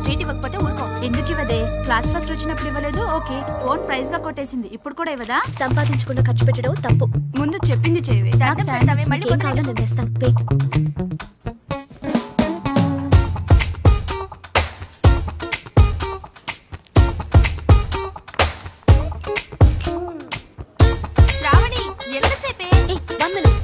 Treat ఇవ్వకపోతే ఊరుకో. ఎందుకు ఇవ్వదే? క్లాస్ ఫస్ట్ వచ్చినప్పుడు ఇవ్వలేదు, ఓకే. ఫోన్ ప్రైజ్ గా కొట్టేసింది, ఇప్పుడు కూడా ఇవ్వదా? సంపాదించకుండా ఖర్చు పెట్టడం తప్పు. ముందు చెప్పింది చేయవే. మళ్ళీ కావాలో నేను తెస్తాను. Wait. Shravani ఎంతసేపే? 1 minute.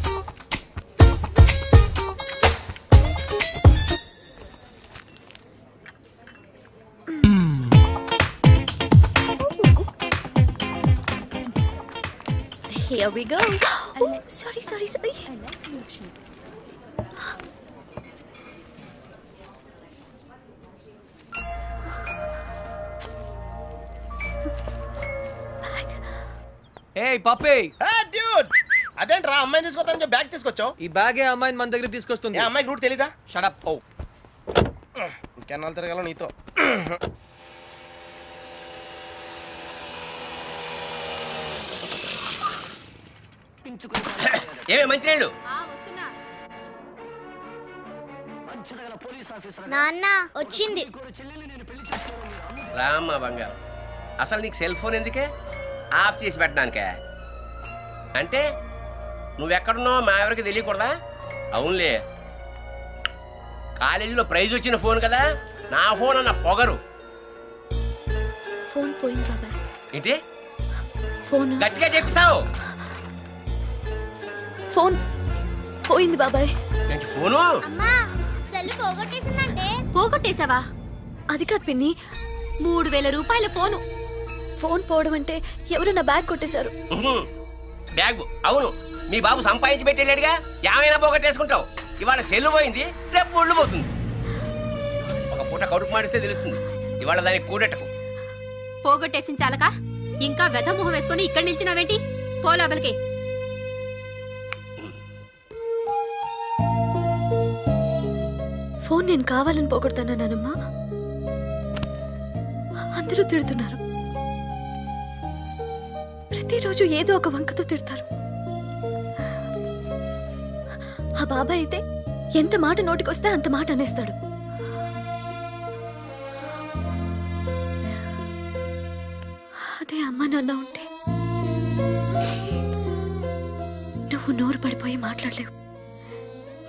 Here we go. Oh, sorry. I like the action. Hey, puppy. Hey, dude. అదేంట్రా అమ్మాయిని తీసుకొస్తానని చెప్పి బ్యాగ్ తీసుకొచ్చావు? ఈ బ్యాగే అమ్మాయిని మన దగ్గర తీసుకొస్తుంది. ఏ అమ్మాయికి రూట్ తెలీదా? Shut up. ఓ ఇంకెన్నాళ్ళు తిరగాల నీతో. ఏమే మంచినీళ్ళు? నాన్న వచ్చింది. రామ్మ బంగారం, అసలు నీకు సెల్ ఫోన్ ఎందుకే? ఆఫ్ చేసి పెట్టడానికే? అంటే నువ్వెక్కడున్నావు మా ఎవరికి తెలియకూడదా? అవునులే, కాలేజీలో ప్రైజ్ వచ్చిన ఫోన్ కదా, నా ఫోన్ అన్న పొగరు. ఫోన్ పోయింది బాబాయ్. ఏంటి? ఫోన్ గట్టిగా చెప్పిసావు. ఫోన్ పోయింది బాబాయ్. ఏంటి ఫోను? అమ్మా సెల్ పోగొట్టేసిందంటే. పోగొట్టేసావా? అది కాదు పిన్ని, 3000 రూపాయల ఫోను. ఫోన్ పోవడం అంటే ఎవరు నా బ్యాగ్ కొట్టేశారు. బ్యాగ్? అవును, మీ బాబు సంపాదించి పెట్టేళ్ళాడుగా, ఏమైనా పోగొట్టేసుకుంటావు. ఇవాళ సెల్లు పోయింది, రేపు ఒళ్ళు పోతుంది. ఒక పూట కడుపు మాడిస్తే తెలుస్తుంది, ఇవాళ దానికి కూడెట్టకు. పోగొట్టేసిన చాలక ఇంకా వెధ మొహం వేసుకొని ఇక్కడ నిల్చున్నావేంటి? పో లోపలికి. ఫోన్ నేను కావాలని పోగొడతానా నానమ్మా? అందరూ తిడుతున్నారు, ప్రతిరోజు ఏదో ఒక వంకతో తిడతారు. ఆ బాబాయ్ అయితే ఎంత మాట నోటికొస్తే అంత మాట అనేస్తాడు. అదే అమ్మ నాన్న ఉంటే నువ్వు నోరు పడిపోయి మాట్లాడలేవు,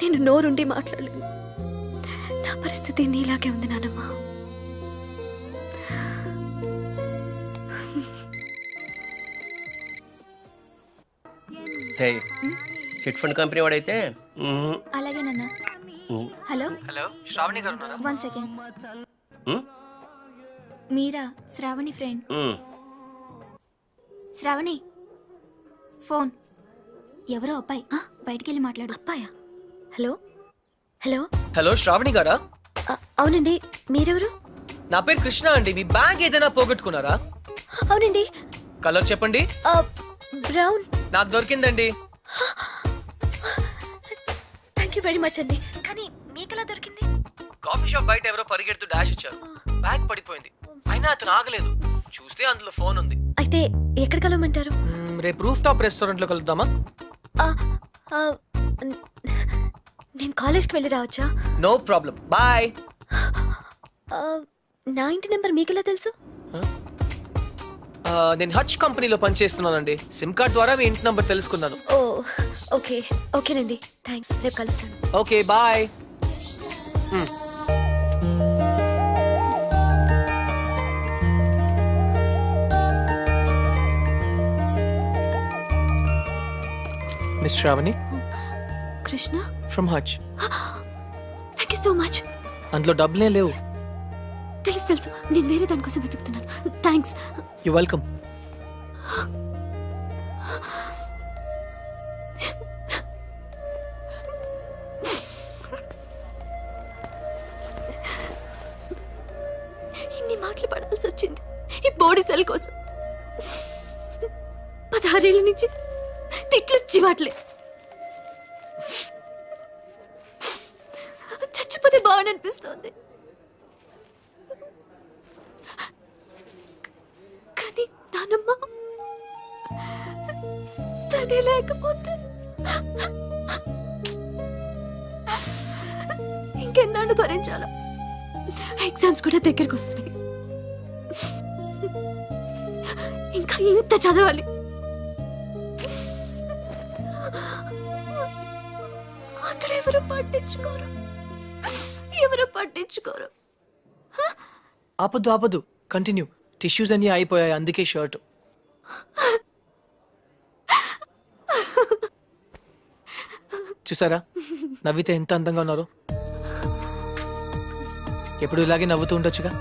నేను నోరుండి మాట్లాడలేను. నా పరిస్థితి నీలాగే ఉంది నానమ్మా. సరే, చిట్ ఫండ్ కంపెనీ వాడైతే. అలాగే నాన్న. హలో హలో, శ్రావణి గారు ఉన్నారా? 1 సెకండ్. మీరా? శ్రావణి ఫ్రెండ్. శ్రావణి ఫోన్. ఎవరో అబ్బాయి, బయటికి వెళ్ళి మాట్లాడు. అబ్బాయా? హలో హలో హలో, శ్రావణి గారా? అవునండి, మీరెవరు? నా పేరు కృష్ణ అండి. మీ బ్యాగ్ ఏదైనా పోగొట్టుకున్నారా? అవునండి. కలర్ చెప్పండి. బ్రౌన్. నాకు దొరికిందండి. థ్యాంక్ యూ వెరీ మచ్ అండి. కానీ మీకెలా దొరికింది? కాఫీ షాప్ బయట ఎవరో పరిగెడుతూ డాష్ ఇచ్చారు, బ్యాగ్ పడిపోయింది. అయినా అతను ఆగలేదు, చూస్తే అందులో ఫోన్ ఉంది. అయితే ఎక్కడ కలవమంటారు? రేపు రూఫ్ టాప్ రెస్టారెంట్ లో కలుద్దామా? నేను కాలేజ్కి వెళ్ళి రావచ్చా? No problem, bye. నా ఇంటి నెంబర్ మీకెలా తెలుసు? నేను హచ్ కంపెనీలో పనిచేస్తున్నానండి. సిమ్ కార్డ్ ద్వారా మీ ఇంటి నంబర్ తెలుసుకున్నాను. ఓ ఓకే, ఓకేనండి, థ్యాంక్స్. రేపు కలుస్తాను. Okay, bye. Miss Shravani. Krishna from Hutch. Thank you so much. అందులో డబ్బులే లేవు. తెలుసు తెలుసు, నేను వేరే దానికోసం వెతుకుతున్నాను. థ్యాంక్స్. You welcome. ఇన్ని మాటలు పడాల్సి వచ్చింది ఈ బాడీ సెల్ కోసం. 16 ఏళ్ళ నుంచి తిట్లు చివాట్లే. చచ్చిపోతే బాగుండనిపిస్తోంది, కానీ నానమ్మ తనే లేకపోతే ఇంకెన్నాళ్ళు భరించాలా? ఎగ్జామ్స్ కూడా దగ్గరికి వస్తున్నాయి. ఇంకా ఇంత చదవాలి. అక్కడ ఎవరు పట్టించుకోరు. ఆపద్దు కంటిన్యూ. టిష్యూస్ అన్నీ అయిపోయాయి, అందుకే షర్ట్. చూసారా నవ్వితే ఎంత అందంగా ఉన్నారో. ఎప్పుడు ఇలాగే నవ్వుతూ ఉండొచ్చుగా.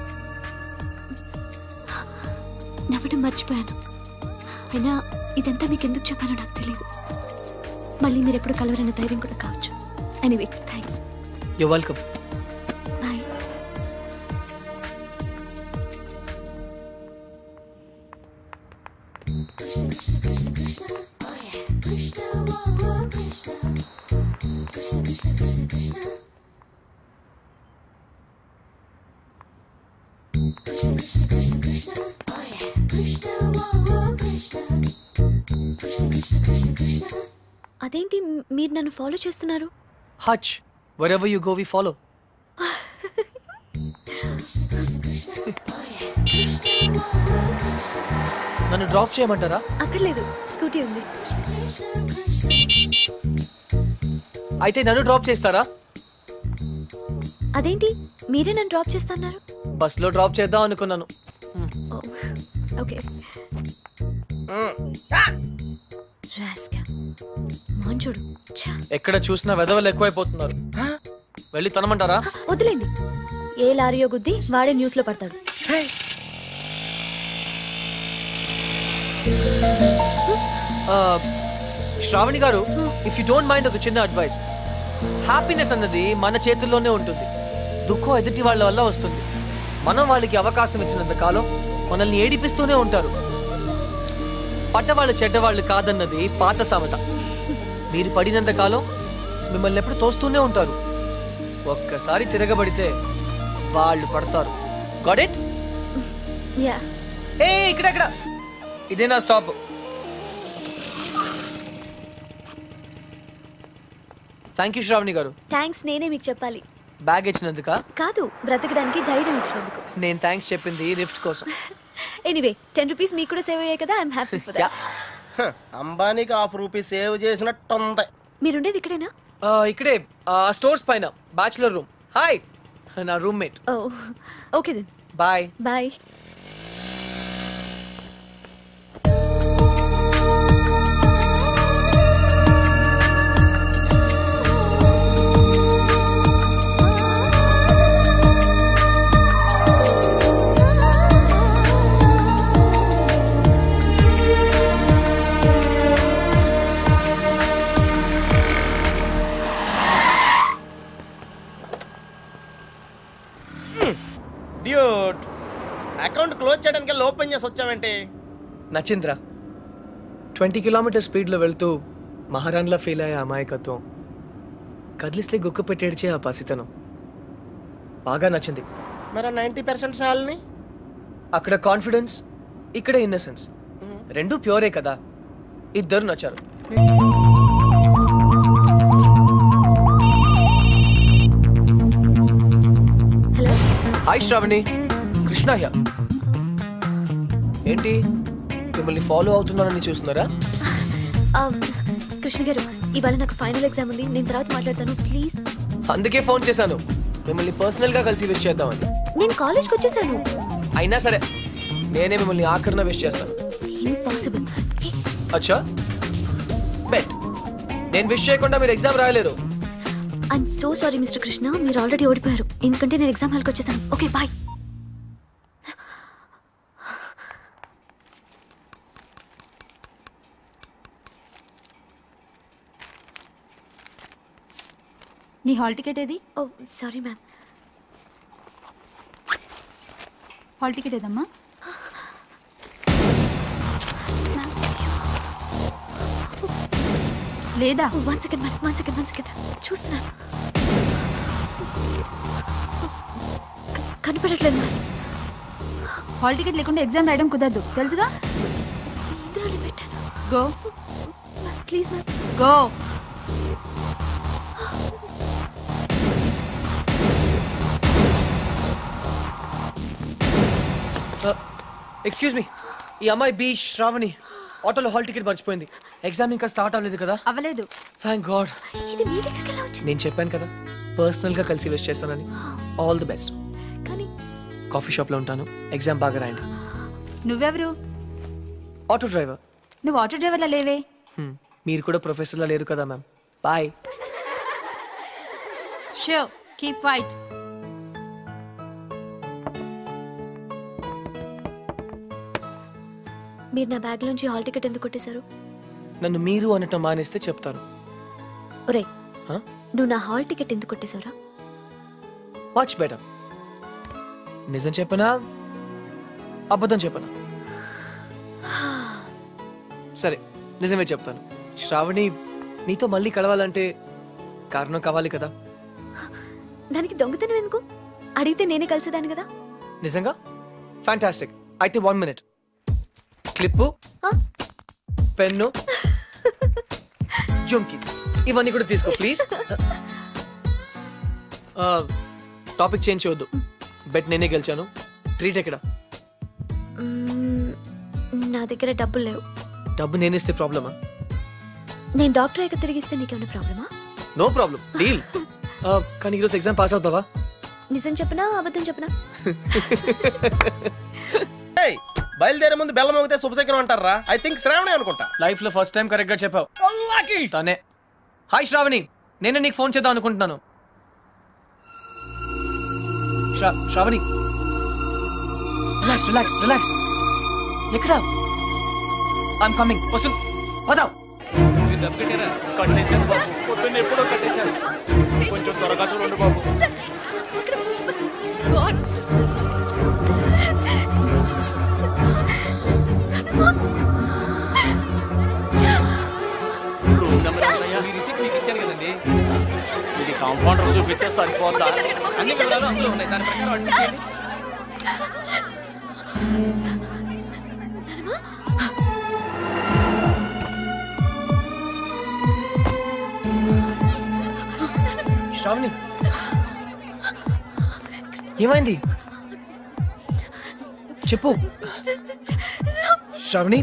నవ్వడం మర్చిపోయాను. అయినా ఇదంతా మీకు ఎందుకు చెప్పానో నాకు తెలియదు. మళ్ళీ మీరు ఎప్పుడు కలవరన్న ధైర్యం కూడా కావచ్చు. Anyway thanks. You welcome. Bye. అదేంటి మీరు నన్ను ఫాలో చేస్తున్నారు? హచ్ wherever you go we follow. నన్ను డ్రాప్ చేయమంటారా? అక్కర్లేదు, స్కూటీ ఉంది. అయితే నన్ను డ్రాప్ చేస్తారా? అదేంటి మీరే నన్ను డ్రాప్ చేస్తున్నారు? బస్లో డ్రాప్ చేద్దాం అనుకున్నాను. ఓకే. చూడు, ఎక్కడ చూసినా వెదవలు ఎక్కువైపోతున్నారు. వెళ్ళి తనమంటారా? వదిలేండి. ఏ లారీయో గుద్ది వాడే న్యూస్ లో పడతాడు. శ్రావణి గారు, ఇఫ్ యూ డోంట్ మైండ్ ఒక చిన్న అడ్వైస్. హ్యాపీనెస్ అన్నది మన చేతుల్లోనే ఉంటుంది. దుఃఖం ఎదుటి వాళ్ళ వల్ల వస్తుంది. మనం వాళ్ళకి అవకాశం ఇచ్చినంత కాలం మనల్ని ఏడిపిస్తూనే ఉంటారు. పడ్డవాళ్ళు చెడ్డవాళ్ళు కాదన్నది పాత సామెత. మీరు పడినంత కాలం మిమ్మల్ని ఎప్పుడు తోస్తూనే ఉంటారు. ఒక్కసారి తిరగబడితే వాళ్ళు పడతారు. Got it? యా. ఏ ఇక్కడ ఇదే నా స్టాప్. థ్యాంక్ యూ శ్రావణి గారు. థ్యాంక్స్ నేనే మీకు చెప్పాలి. బ్యాగ్ ఇచ్చినందుక కాదు, బ్రతకడానికి ధైర్యం ఇచ్చినందుకు. నేను థ్యాంక్స్ చెప్పింది లిఫ్ట్ కోసం. ఎనీవే 10 రూపీస్ మీకు కూడా సేవ్ అయ్యాయి కదా. I'm happy for that. అంబానీకి ₹1 సేవ్ చేసినట్టుంది. మీరుండేది ఇక్కడేనా? ఇక్కడే స్టోర్స్ పైన బ్యాచులర్ రూమ్. హాయ్, నా roommate. Oh okay then. Bye. Bye. Dude, account close చేయడానికి ఓపెన్ చేసి వచ్చామంటే. నచ్చింద్రా. 20 కిలోమీటర్ స్పీడ్లో వెళ్తూ మహారాణ్లా ఫీల్ అయ్యే అమాయకత్వం, కదిలిస్తే గుక్క పెట్టేడ్చే ఆ పసితనం బాగా నచ్చింది. మరి 90% సాల్ని? అక్కడ కాన్ఫిడెన్స్, ఇక్కడ ఇన్నసెన్స్, రెండూ ప్యూరే కదా. ఇద్దరు నచ్చారు. Hello. Hi Shravani, Krishna here. ఏంటి మిమ్మల్ని ఫాలో అవుతున్నారని చూస్తున్నారా? కృష్ణ గారు, ఇవాళ నాకు ఫైనల్ ఎగ్జామ్ ఉంది. నేను తర్వాత మాట్లాడతాను ప్లీజ్. అందుకే ఫోన్ చేశాను, మిమ్మల్ని పర్సనల్ గా కలిసి విష్ చేద్దామని. నేను కాలేజ్కి వచ్చేసాను. అయినా సరే నేనే మిమ్మల్ని ఆఖరిన విష్ చేస్తాను. ఇంపాసిబుల్. అచ్చా, బెట్. నేను విష్ చేయకుండా మీరు ఎగ్జామ్ రాయలేరు. I'm so sorry mister Krishna, మీరు ఆల్రెడీ ఓడిపోయారు. ఎందుకంటే నేను ఎగ్జామ్ హాల్కి వచ్చేసాను. Okay bye. నీ హాల్ టికెట్ ఏది? Oh sorry ma'am. Hall ticket ఏదమ్మా? లేదా? One second ma'am, one second చూస్తున్నాను. కనిపెట్టట్లేదు మ్యామ్. హాల్ టికెట్ లేకుండా ఎగ్జామ్ రాయడం కుదరదు, తెలుసుగా? ఇందులోనే పెట్టాను. Go please ma'am. Go. Excuse me, ఈ అమ్మాయి బి శ్రావణి ఆటోలో హాల్ టికెట్ మర్చిపోయింది. ఎగ్జామ్ ఇంకా స్టార్ట్ అవ్వలేదు కదా? అవ్వలేదు. Thank God. ఇది మీ దగ్గరికి ఎలా వచ్చింది? నేను చెప్పాను కదా పర్సనల్ గా కలిసి విష్ చేస్తానని. All the best. కానీ కాఫీ షాప్ లో ఉంటాను. ఎగ్జామ్ బాగా రాయండి. నువ్వెవరు? Auto driver. నువ్వు ఆటో డ్రైవర్లా లేవే. మీరు కూడా ప్రొఫెసర్లా లేరు కదా ma'am. Bye. So keep wait. మీరు నా బ్యాగ్ లోంచి హాల్ టికెట్ ఎందుకు కొట్టేశారు? నన్ను మీరు అనటం మానేస్తే చెప్తాను. ఒరే, Huh? నువ్వు నా హాల్ టికెట్ ఎందుకు కొట్టేశారా? Much better. నిజం చెప్పనా అబద్ధం చెప్పనా? సరే నిజమే చెప్తాను. శ్రావణి నీతో మళ్ళీ కలవాలంటే కారణం కావాలి కదా? దానికి దొంగతనం ఎందుకు? అడిగితే నేనే కలిసేదాన్ని కదా. నిజంగా? ఫ్యాంటాస్టిక్. అయితే 1 minute. క్లిప్పు, పెన్ను, జుమ్కీస్ ఇవన్నీ కూడా తీసుకో ప్లీజ్. టాపిక్ చేంజ్ చేయొద్దు. బెట్ నేనే గెలిచాను. ట్రీట్ ఎక్కడ? నా దగ్గర డబ్బులు లేవు. డబ్బు నేనేస్తే ప్రాబ్లమా? నేను డాక్టర్ అయ్యాక తిరిగిస్తే నీకేమైనా ప్రాబ్లమా? No problem, deal. కానీ ఈరోజు ఎగ్జామ్ పాస్ అవుతావా? నిజం చెప్పనా అబద్ధం చెప్పనా? బయలుదేరే ముందు బెల్లం మోగితే శుభశకనం అంటారా? ఐ థింక్ శ్రావణి అనుకుంటా. లైఫ్ లో ఫస్ట్ టైం కరెక్ట్ గా చెప్పావు. తనే. హాయ్ శ్రావణి, నేనే నీకు ఫోన్ చేద్దాం అనుకుంటున్నాను. Sravani relax relax relax. ఎక్కడ? I'm coming. వస్తుంది. పదాం. కట్టేశాను బాబు, పొద్దున్న ఎప్పుడో కట్టేశాను. కొంచెం త్వరగా చూడండి బాబు. ఇది కాంపౌండర్ చూపిస్తే సరిపోతా? అన్ని వివరాలు అందులో ఉన్నాయి. దాని ప్రకారం అడ్మిట్ చేయండి. శ్రావణి ఏమైంది చెప్పు. Shravani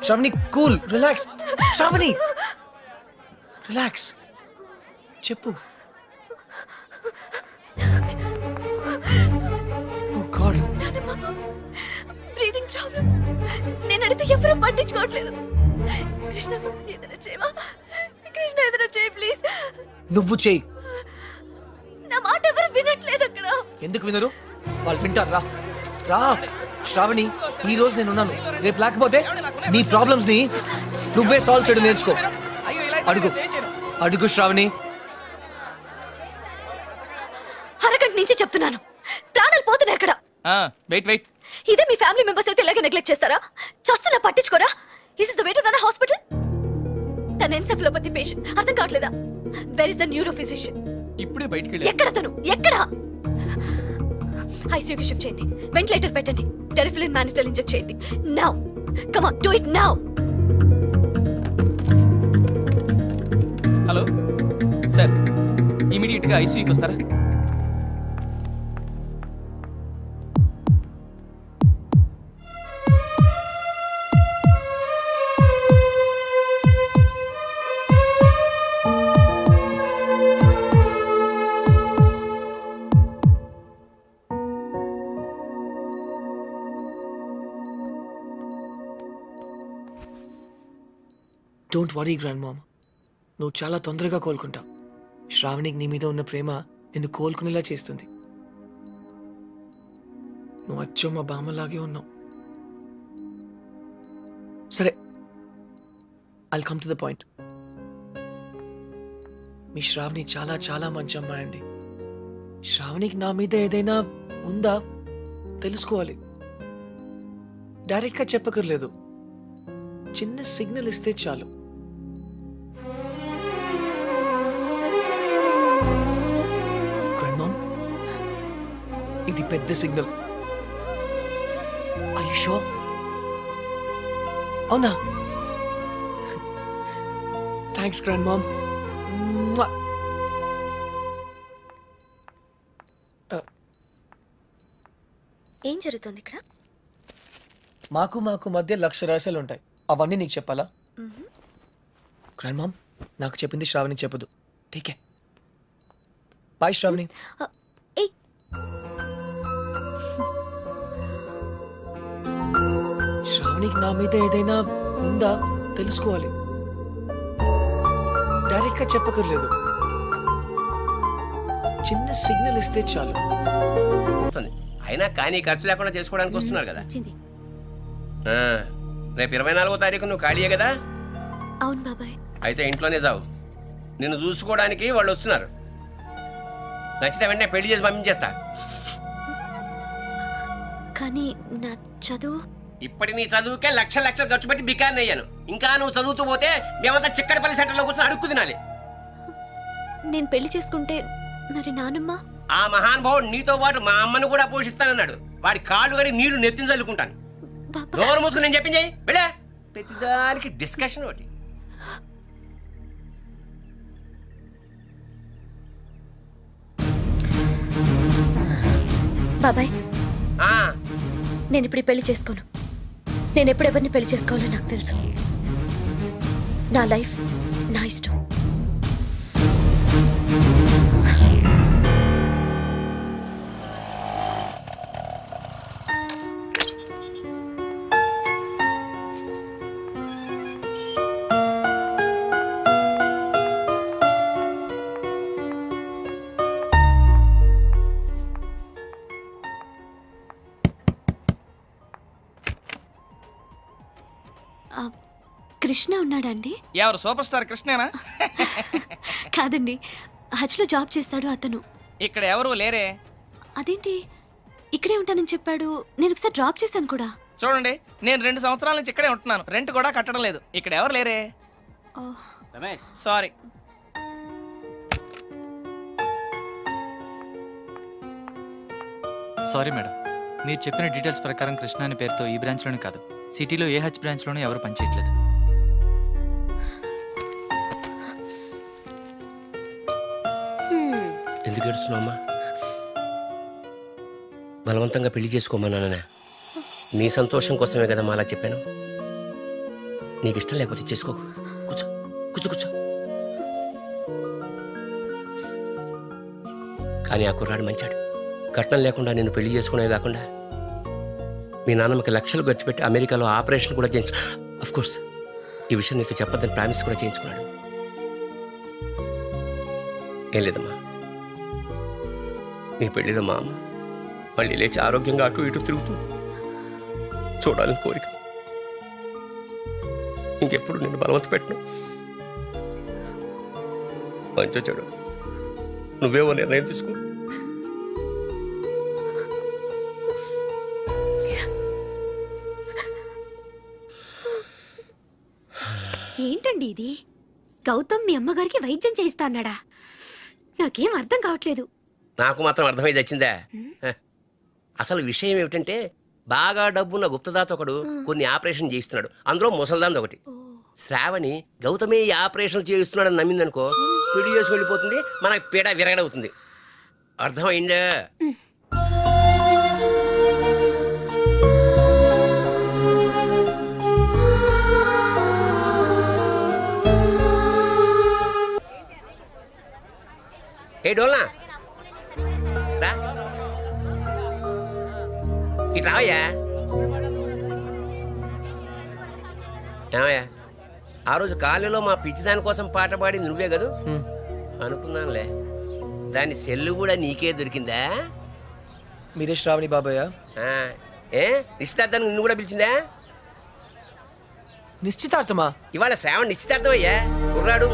Shravani cool relax. Shravani relax. చెప్పు. Oh god. Breathing problem. నేను అడిగితే ఎవరూ పట్టించుకోవట్లేదు. కృష్ణ ఏదైనా చేయవా? కృష్ణ ఏదైనా చేయి ప్లీజ్. నువ్వు చేయి. నా మాట ఎవరు వినట్లేదు అక్కడ. ఎందుకు వినరు? వాళ్ళు వింటారు. రా రా శ్రావణి, ఈ రోజు నేను ఉన్నాను. రేపు లేకపోతే నీ ప్రాబ్లమ్స్ ని నువ్వే సాల్వ్ చేయడం నేర్చుకో. అడుగు అడుగు శ్రావణి. అరగంట నుంచి చెప్తున్నాను, ప్రాణాలు పోతున్నాయి అక్కడ. Wait wait. ఇదే మీ ఫ్యామిలీ మెంబర్స్ అయితే ఇలాగే నెగ్లెక్ట్ చేస్తారా? చస్తున్నా పట్టించుకోరా? Is is the way to run a hospital? తన ఎన్సెఫలోపతి పేషెంట్. అర్థం కావట్లేదా? Where is the neuro physician? ఇప్పుడే బయటికి వెళ్ళి. ఎక్కడ తను? ఎక్కడ? ఐసీయూకి షిఫ్ట్ చేయండి. వెంటిలేటర్ పెట్టండి. టెరిఫిలిన్ మానిటల్ ఇంజెక్ట్ చేయండి. Now come on, do it now. Hello sir, immediate గా ఐసీయూకి వస్తారా? డోంట్ వరీ గ్రాండ్ మామ్, నువ్వు చాలా తొందరగా కోలుకుంటావు. శ్రావణికి నీ మీద ఉన్న ప్రేమ నిన్ను కోలుకునేలా చేస్తుంది. నువ్వు అచ్చో మా బామ్మలాగే ఉన్నావు. సరే, I'll come to the point. మీ శ్రావణి చాలా చాలా మంచి అమ్మాయి అండి. శ్రావణికి నా మీద ఏదైనా ఉందా తెలుసుకోవాలి. డైరెక్ట్గా చెప్పకర్లేదు, చిన్న సిగ్నల్ ఇస్తే చాలు. ఇది పెద్ద సిగ్నల్. Are you sure? అవునా? Thanks grand mom. ఏం జరుగుతుంది ఇక్కడ? మాకు మధ్య 1,00,000 రహస్యాలు ఉంటాయి. అవన్నీ నీకు చెప్పాలా? గ్రాండ్ మామ్, నాకు చెప్పింది శ్రావణికి చెప్పదు. ఠీకే. బాయ్ శ్రావణి. ఏయ్, శ్రావణికి నా మీద ఏదైనా ఉందా తెలుసుకోవాలి. డైరెక్ట్ గా చెప్పకర్లేదు, చిన్న సిగ్నల్ ఇస్తే చాలు. అయినా కానీ ఖర్చు లేకుండా చేసుకోవడానికి వస్తున్నారు కదా. రేపు 24వ తారీఖు నువ్వు ఖాళీయే కదా? అవును బాబాయ్. అయితే ఇంట్లోనే చావు. నిన్ను చూసుకోవడానికి వాళ్ళు వస్తున్నారు. నచ్చితే వెంటనే పెళ్లి చేసి పంపించేస్తా. కానీ నా చదువు. ఇప్పటి నీ చదువుకే లక్షలు ఖర్చు పెట్టి బికాన్ని అయ్యాను. ఇంకా నువ్వు చదువుతూ పోతే మేమంతా చిక్కడపల్లి సెంటర్లో కూర్చొని అడుక్కు తినాలి. నేను పెళ్లి చేసుకుంటే మరి నానమ్మ? ఆ మహానుభావుడు నీతో పాటు మా అమ్మను కూడా పోషిస్తానన్నాడు. వాడి కాళ్ళు గడి నీళ్లు నెత్తిని చల్లుకుంటాను. నోరు మూసుకుని నేను చెప్పింది వెళ్ళా. ప్రతిదానికి డిస్కషన్ ఒకటి. బాబాయ్, నేను ఇప్పుడు పెళ్లి చేసుకోను. నేను ఎప్పుడెవరిని పెళ్లి చేసుకోవాలో నాకు తెలుసు. నా లైఫ్ నా ఇష్టం. కృష్ణ ఉన్నాడండి? ఎవరు? సూపర్ స్టార్ కృష్ణేనా? కాదండి, హజ్లో జాబ్ చేస్తాడు అతను. ఇక్కడ ఎవరు లేరే. అదేంటి, ఇక్కడే ఉంటానని చెప్పాడు. నేను ఒకసారి డ్రాప్ చేశాను కూడా. చూడండి, నేను 2 సంవత్సరాల నుంచి ఇక్కడే ఉంటున్నాను. రెంట్ కూడా కట్టడం లేదు. ఇక్కడ ఎవరు లేరే. సారీ. సారీ మేడం, మీరు చెప్పిన డీటెయిల్స్ ప్రకారం కృష్ణ అనే పేరుతో ఈ బ్రాంచ్లోనే కాదు, సిటీలో ఏ హజ్ బ్రాంచ్లోనే ఎవరు పనిచేయట్లేదు. ఎందుకు ఏడుస్తున్నావమ్మా? బలవంతంగా పెళ్లి చేసుకోమన్నానా? నీ సంతోషం కోసమే కదా అలా చెప్పాను. నీకు ఇష్టం లేకపోతే చేసుకో. కూర్చో కూర్చో కూర్చో. కానీ ఆ కుర్రాడు మంచాడు. కట్నం లేకుండా నేను పెళ్లి చేసుకునేవి కాకుండా మీ నాన్నమ్మకి లక్షలు ఖర్చు పెట్టి అమెరికాలో ఆపరేషన్ కూడా చేయించు. అఫ్కోర్స్ ఈ విషయం నీతో చెప్పొద్దని ప్రామిస్ కూడా చేయించుకున్నాడు. ఏం లేదమ్మా, నీ పెళ్ళిలో మా అమ్మ మళ్ళీ లేచి ఆరోగ్యంగా అటు ఇటు తిరుగుతూ చూడాలని కోరిక. ఇంకెప్పుడు నేను బలవంత పెట్టను. మంచి చెడు నువ్వేవో నిర్ణయం తీసుకో. ఏంటండి ఇది? గౌతమ్ మీ అమ్మగారికి వైద్యం చేయిస్తా అన్నాడా? నాకేం అర్థం కావట్లేదు. నాకు మాత్రం అర్థమై వచ్చిందా? అసలు విషయం ఏమిటంటే బాగా డబ్బున్న గుప్తదాత ఒకడు కొన్ని ఆపరేషన్ చేయిస్తున్నాడు. అందులో ముసల్దాన్ ఒకటి. శ్రావణి గౌతమే ఈ ఆపరేషన్ చేయిస్తున్నాడని నమ్మిందనుకో, పెళ్లి చేసి వెళ్ళిపోతుంది, మనకు పీడ విరగడవుతుంది. అర్థమైందా? ఏ డోల్నా రా, ఇటు రావయ్యా. ఏమయ్యా, ఆ రోజు కాలేజీలో మా పిచ్చిదాని కోసం పాట పాడి నువ్వే కదూ? అనుకున్నానులే. దాని సెల్లు కూడా నీకే దొరికిందా? మీరే శ్రావణి బాబాయ్? ఏ నిశ్చితార్థానికి నిన్ను కూడా పిలిచిందా? నిశ్చితార్థమా? ఇవాళ శ్రావణి నిశ్చితార్థం అయ్యా. కుర్రాడు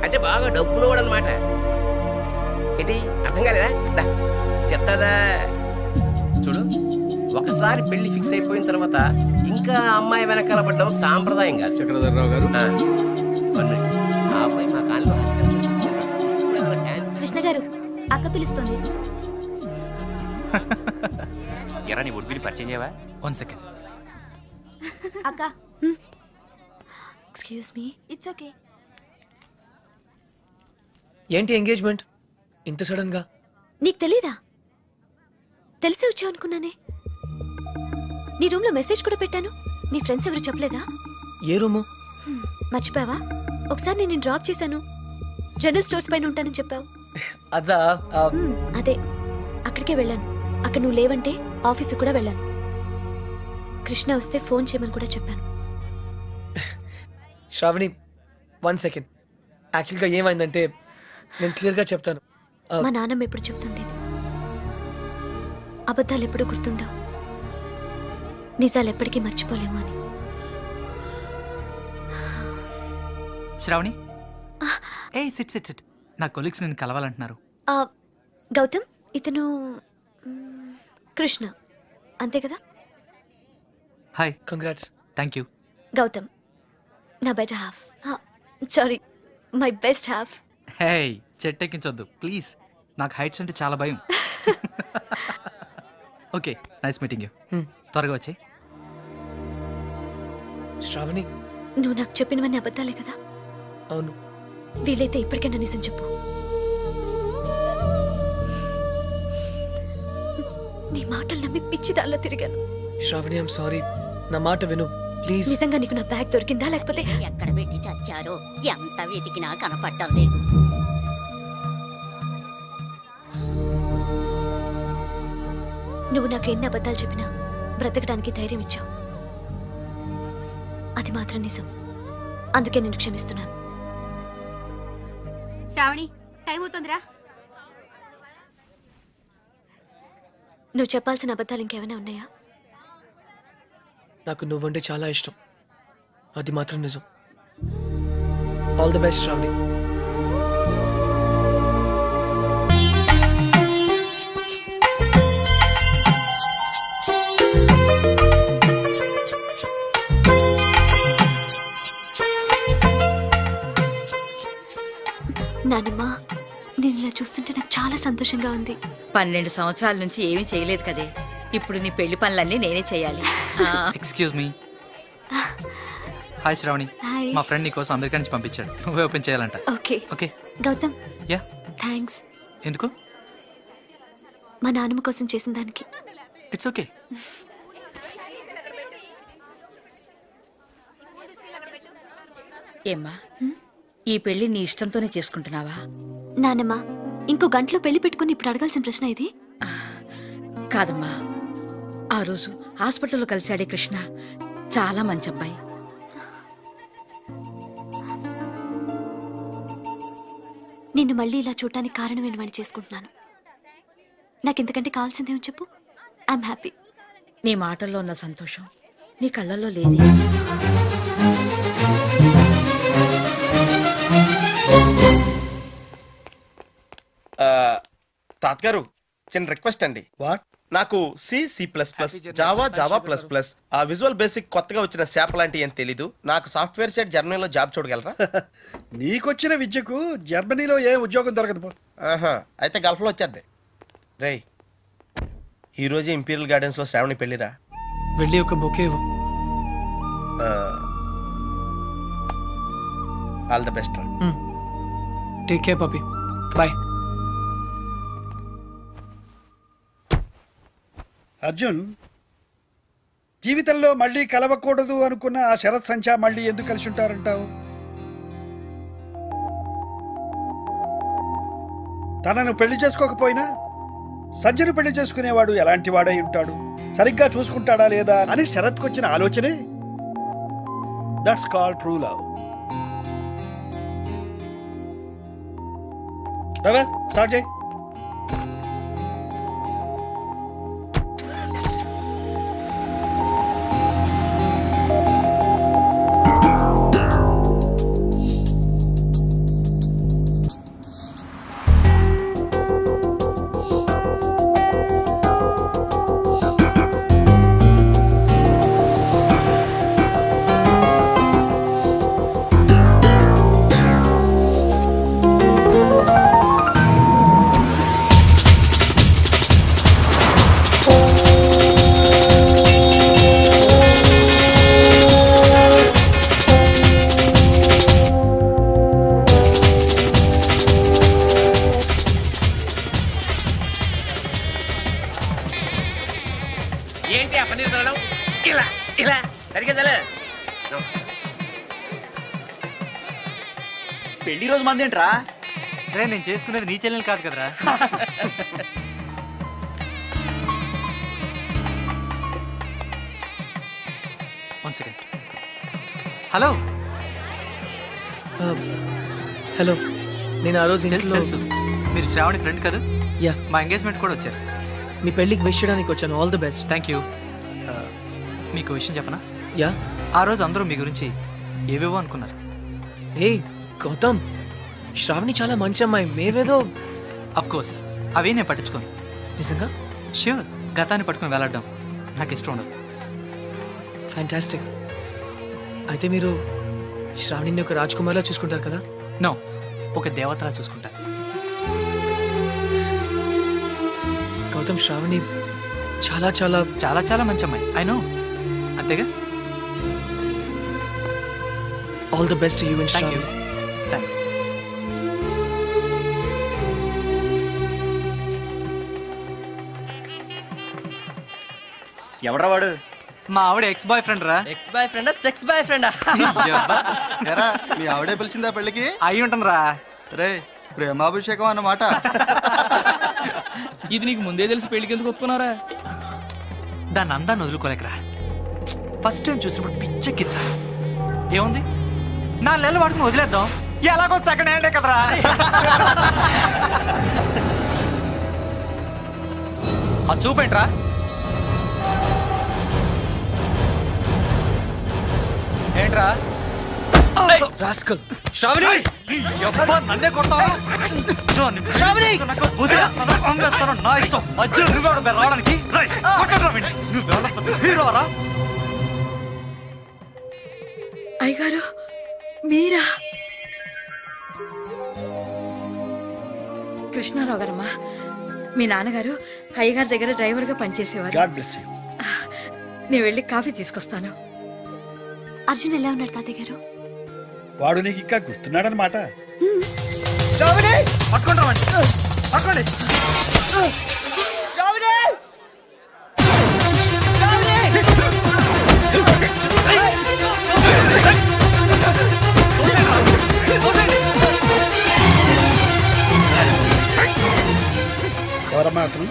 అంటే బాగా డబ్బునోడు అనమాట. ఏంటి అర్థం కాలేదా? చెప్తాదా? చూడు, ఒకసారి పెళ్లి ఫిక్స్ అయిపోయిన తర్వాత ఇంకా అమ్మాయి వెనకాల పడ్డం సాంప్రదాయం కాదు. చక్రధర్రావు గారు, ఆ అమ్మాయి మా కాలంలో కృష్ణ గారు, అక్క పిలుస్తుంది. ఎరా నీ ఉడ్బిని పరిచయం చేయవా? 1 సెకండ్. అక్క, ఎక్స్క్యూజ్ మీ. It's okay. ఏంటి ఎంగేజ్మెంట్ ఇంత సడన్ గా? నీకు తెలీదా? తెలిసే వచ్చావు అనుకున్నానే. నీ రూమ్ లో మెసేజ్ కూడా పెట్టాను. నీ ఫ్రెండ్స్ ఎవరు చెప్పలేదా? ఏ రూము? మర్చిపోయావా? ఒకసారి నేను డ్రాప్ చేశాను. జనరల్ స్టోర్స్ పైన ఉంటానని చెప్పావు. అదా? అదే, అక్కడికే వెళ్ళాను. అక్కడ నువ్వు లేవంటే ఆఫీసు కూడా వెళ్ళాను. కృష్ణ వస్తే ఫోన్ చేయమని కూడా చెప్పాను. శ్రావణి 1 సెకండ్. యాక్చువల్గా ఏమైందంటే నేను క్లియర్గా చెప్తాను. మా నాన్నమ్మ ఎప్పుడు చెప్తుండేది, అబద్ధాలు ఎప్పుడూ గుర్తుండవు, నిజాలు ఎప్పటికీ మర్చిపోలేము అని. శ్రావణి, ఏ సిట్ సిట్ సిట్. నా కొలీగ్స్ నేను కలవాలంటున్నారు. గౌతమ్, ఇతను కృష్ణ, అంతే కదా? Hi. Congrats. Thank you. Gautam నా better half. Sorry, my best half. Hey, చెట్టెక్కించొద్దు ప్లీజ్. నాకు హైట్స్ అంటే చాలా భయం. Okay, nice meeting you. త్వరగా వచ్చే. శ్రావణి, నువ్వు నాకు చెప్పినవన్నీ అబద్ధాలే కదా? అవును. వీలైతే ఇప్పటికైనా నిజం చెప్పు. నీ మాటలు నమ్మి పిచ్చిదాల్లో తిరిగాను. Shravani, I'm sorry. నా మాట విను ప్లీజ్. నిజంగా నీకు నా బ్యాగ్ దొరికిందా లేకపోతే ఎక్కడ పెట్టి చచ్చారో ఎంత వెతికినా కనపడ్డం లేదు. నువ్వు నాకు ఎన్ని అబద్ధాలు చెప్పినా బ్రతకడానికి ధైర్యం ఇచ్చావు. అది మాత్రం నిజం. అందుకే నేను క్షమిస్తున్నాను. శ్రావణి, టైం అవుతుందిరా. నువ్వు చెప్పాల్సిన అబద్ధాలు ఇంకేమైనా ఉన్నాయా? నాకు నువ్వంటే చాలా ఇష్టం, అది మాత్రం నిజం. All the best Shravani. నానమ్మ, నేను ఇలా చూస్తుంటే నాకు చాలా సంతోషంగా ఉంది. 12 సంవత్సరాల నుంచి ఏమీ చేయలేదు కదే. ఇప్పుడు నీ పెళ్లి పనులన్నీ నేనే చేయాలి. Excuse me. Hi Shravani. Hi. మా ఫ్రెండ్ నీకోసం అమెరికా నుంచి పంపించాడు. నువ్వే ఓపెన్ చేయాలంట. Okay okay. Gautam. Yeah. Thanks. ఎందుకు? మా నాన్నమ్మ కోసం చేసిన దానికి. It's okay. ఏమ్మా, ఈ పెళ్లి నీ ఇష్టంతోనే చేసుకుంటున్నావా? నానమ్మ, ఇంకో గంటలో పెళ్లి పెట్టుకుని ఇప్పుడు అడగాల్సిన ప్రశ్న ఇది కాదమ్మా. ఆ రోజు హాస్పిటల్లో కలిశాడే కృష్ణ చాలా మంచి అబ్బాయి. నిన్ను మళ్ళీ ఇలా చూడటానికి కారణమైన వాడిని చేసుకుంటున్నాను. నాకు ఇంతకంటే కావాల్సిందేమో చెప్పు. I'm happy. నీ మాటల్లో ఉన్న సంతోషం నీ కళ్ళల్లో లేదే. తాతగారు, చిన్న రిక్వెస్ట్ అండి. వాట్? నాకు సి జావా++, ఆ విజువల్ బేసిక్ కొత్తగా వచ్చిన శాప్ లాంటి ఏం తెలీదు. నాకు సాఫ్ట్వేర్ సైడ్ జర్మనీలో జాబ్ చూడగలరా? నీకొచ్చిన విద్యకు జర్మనీలో ఏ ఉద్యోగం దొరకదు. అయితే గల్ఫ్లో వచ్చేద్ది. రేయ్, ఈరోజు ఇంపీరియల్ గార్డెన్స్ లో శ్రావణి పెళ్లిరా. వెళ్ళి ఒక బొకే ఇవ్వు. All the best. Take care puppy. Bye. Arjun, జీవితంలో మళ్ళీ కలవకూడదు అనుకున్న ఆ శరత్ సంచా మళ్ళీ ఎందుకు కలిసి ఉంటారంటావు? తనను పెళ్లి చేసుకోకపోయినా సంజను పెళ్లి చేసుకునేవాడు ఎలాంటి వాడై ఉంటాడు, సరిగ్గా చూసుకుంటాడా లేదా అని శరత్కొచ్చిన ఆలోచనే that's called true love. Start చేయి. ఇలా ఇలా సరిగ్గా పెళ్లి రోజు మంది ఏంట్రా? రే నేను చేసుకునేది నీ చెల్లెలు కాదు కదరా. హలో హలో, నేను ఆ రోజు ఇంట్లో తెలుసు మీరు శ్రావణి ఫ్రెండ్ కదా? యా, మా ఎంగేజ్మెంట్ కూడా వచ్చారు. మీ పెళ్ళికి విష్ చేయడానికి వచ్చాను. All the best. Thank you. మీకు విషయం చెప్పనా? యా. ఆ రోజు అందరూ మీ గురించి ఏవేవో అనుకున్నారు. ఏ గౌతమ్, శ్రావణి చాలా మంచి అమ్మాయి. మేవేదో అఫ్ కోర్స్ అవే నేను పట్టించుకోను. నిజంగా? ష్యూర్. గతాన్ని పట్టుకొని వెళ్ళడం నాకు ఇష్టం ఉండదు. ఫ్యాంటాస్టిక్. అయితే మీరు శ్రావణిని ఒక రాజ్కుమార్లా చూసుకుంటారు కదా? నో, ఒక దేవతలా చూసుకుంటారు. గౌతమ్, శ్రావణి చాలా చాలా చాలా చాలా మంచి అమ్మాయి. I know. అంతేగా? All the best to you and Sravani. Thanks. ఎవడ్రా వాడు? మా ఆవిడ ఎక్స్ బాయ్ ఫ్రెండ్ రా. ఎక్స్ బాయ్ ఫ్రెండా సెక్స్ బాయ్ ఫ్రెండా? మీ ఆవిడే పిలిచిందా పెళ్ళికి? అయి ఉంటుంది రా. రే ప్రేమాభిషేకం అన్నమాట. ఇది నీకు ముందే తెలిసి పెళ్లికి ఎందుకు ఒప్పుకున్నారా? దాన్ని అందాన్ని వదులుకోలేకరా. ఫస్ట్ టైం చూసినప్పుడు పిచ్చెక్కిందా. ఏముంది, 4 నెలలు వాడుకుని వదిలేద్దాం. ఎలాగో సెకండ్ హ్యాండే కదరా. అది చూపేంట్రా. ఏంట్రా రాస్కల్. శ్రావణి, నన్నే కొడతావా? శ్రావణి, నా ఇష్టం. మధ్యలో నువ్వు రావడానికి హీరోరా. అయ్యగారు మీరా? కృష్ణారావు గారమ్మా, మీ నాన్నగారు అయ్యగారి దగ్గర డ్రైవర్గా పనిచేసేవారు. God bless you. నేను వెళ్ళి కాఫీ తీసుకొస్తాను. అర్జున్ ఎలా ఉన్నాడు తాతయ్య గారు? వాడు నీకు ఇంకా గుర్తున్నాడనమాట. ఎవరమ్మా అతను?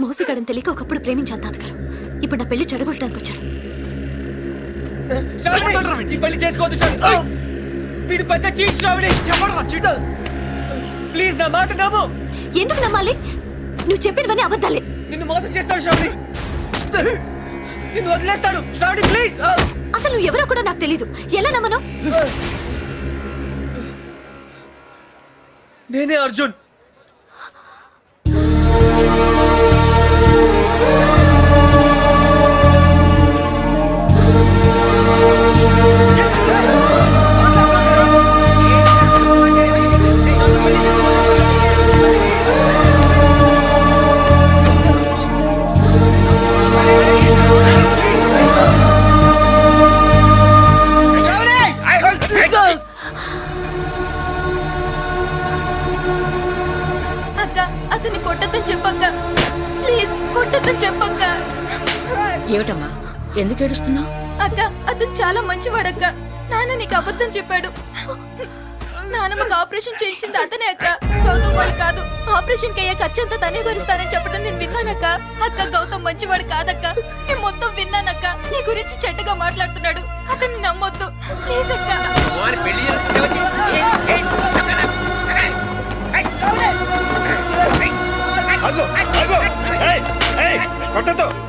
మోసగాడని తెలియక ఒకప్పుడు ప్రేమించాను తాతగారు. ఇప్పుడు నా పెళ్లి చెడగొట్టడానికి వచ్చాడు. ఈ పెళ్లి చేసుకోవద్దు శ్రావణి. వీడు పెద్ద చీట్ శ్రావణి. ఎవడ్రా చీట్? ప్లీజ్ నా మాట నమ్ము. ఎందుకు నమ్మాలి? నువ్వు చెప్పినవన్నీ అబద్ధాలే. నిన్ను మోసం చేస్తాడు శ్రావణి. నిన్ను వదిలేస్తాడు శ్రావణి. ప్లీజ్. అసలు నువ్వు ఎవరో కూడా నాకు తెలీదు. ఎలా నమ్మను? నేనే అర్జున్. అతన్ని కొట్టద్దని చెప్పక్క. ప్లీజ్ కొట్టద్దని చెప్పక్క. ఏమిటమ్మా, ఎందుకు ఏడుస్తున్నావు? అక్క, అతను చాలా మంచివాడక్క. నాన్న నీకు అబద్ధం చెప్పాడు. నాన్నమ్మకు ఆపరేషన్ చేయించింది అతనే అక్క, గౌతమ్ వాళ్ళు కాదు. ఆపరేషన్ కి అయ్యే ఖర్చు అంతా తనే భరిస్తానని చెప్పడం నేను విన్నానక్క. అక్క, గౌతమ్ మంచివాడు కాదక్క. నేను మొత్తం విన్నానక్క. నీ గురించి చెడ్డగా మాట్లాడుతున్నాడు. అతన్ని నమ్మొద్దు ప్లీజ్ అక్క.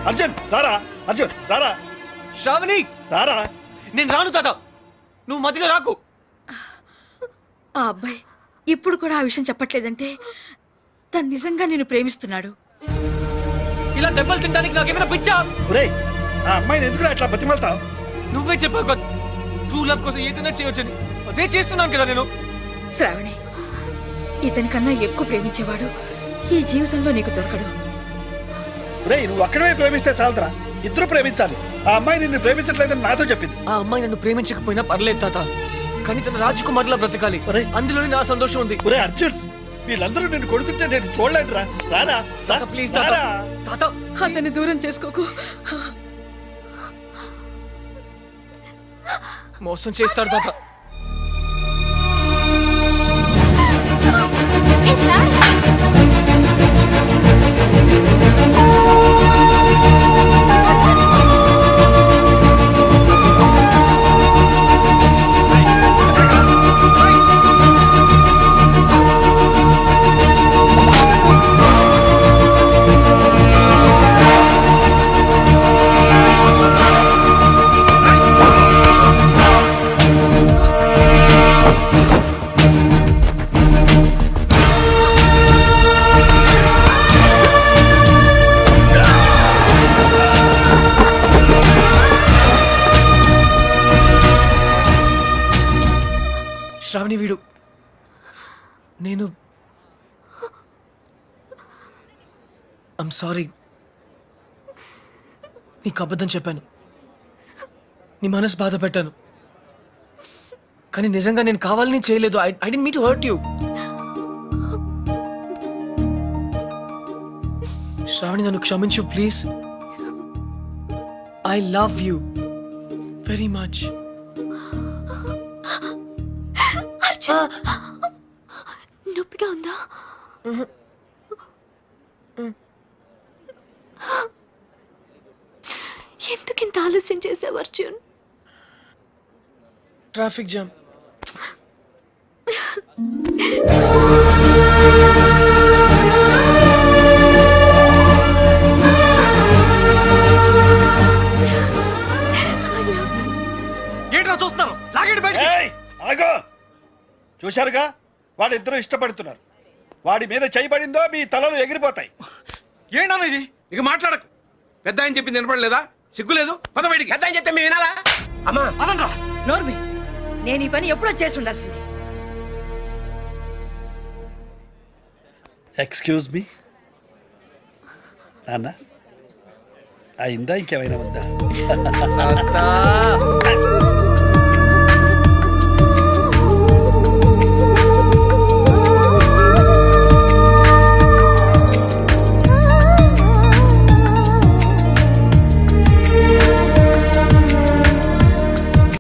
అర్జున్ రారా, అర్జున్ రారా. శ్రావణి రారా. నేను రాను తాత, నువ్వు మధ్యలో రాకు. ఆ అబ్బాయి ఇప్పుడు కూడా ఆ విషయం చెప్పట్లేదంటే తను నిజంగా నేను ప్రేమిస్తున్నాడు. ఇలా దెబ్బలు తినడానికి నాకేమైనా పిచ్చా? ఒరేయ్, ఆ అమ్మాయిని ఎందుకు అట్లా బతిమలుతావు? నువ్వే చెప్పావు ట్రూ లవ్ కోసం ఏదైనా చేయొచ్చని. అదే చేస్తున్నాను కదా నేను. శ్రావణి, ఇతని కన్నా ఎక్కువ ప్రేమించేవాడు ఈ జీవితంలో నీకు దొరకడు. ఒరేయ్, నువ్వు అక్కడే ప్రేమిస్తే చాలరా. ఇద్దరు ప్రేమించాలి. ఆ అమ్మాయి నిన్ను ప్రేమించట్లేదని నాతో చెప్పింది. ఆ అమ్మాయి నన్ను ప్రేమించకపోయినా పర్లేదు తాత, కానీ తన రాజకుమార్లా బ్రతకాలి. అందులోనే నా సంతోషం ఉంది. ఒరే అర్జున్, వీళ్ళందరూ నిన్ను కొడుతుంటే నేను చూడలేదురా. రారా ప్లీజ్ తాత. అతన్ని దూరం చేసుకోకు. మోసం చేస్తాడు తాత. శ్రావణి వీడు నేను ఐమ్ సారీ. నీకు అబద్ధం చెప్పాను, నీ మనసు బాధ పెట్టాను, కానీ నిజంగా నేను కావాలని చేయలేదు. I didn't mean to hurt you. Shravani నన్ను క్షమించు please. I love you very much. నొప్పిగా ఉందా? ఎందుకింత ఆలస్యం చేసావు అర్జున్? Traffic jam. ఏంట్రా చూస్తున్నారు? లాగండి బయటికి. ఆగో, చూశారుగా వాడిద్దరూ ఇష్టపడుతున్నారు. వాడి మీద చేయబడిందో మీ తలలు ఎగిరిపోతాయి. ఏంటన్నా ఇది? ఇక మాట్లాడకు. పెద్ద ఆయన చెప్పింది వినపడలేదా? సిగ్గులేదు? పద బయటికి. పెద్ద ఆయన చెప్తే మేము వినాలా? అమ్మా అదనరా. నోర్మి, నేను ఈ పని ఎప్పుడో చేసి ఉండాల్సింది. ఎక్స్క్యూజ్ మీ నాన్న, అయిందా? ఇంకేమైనా ఉందా?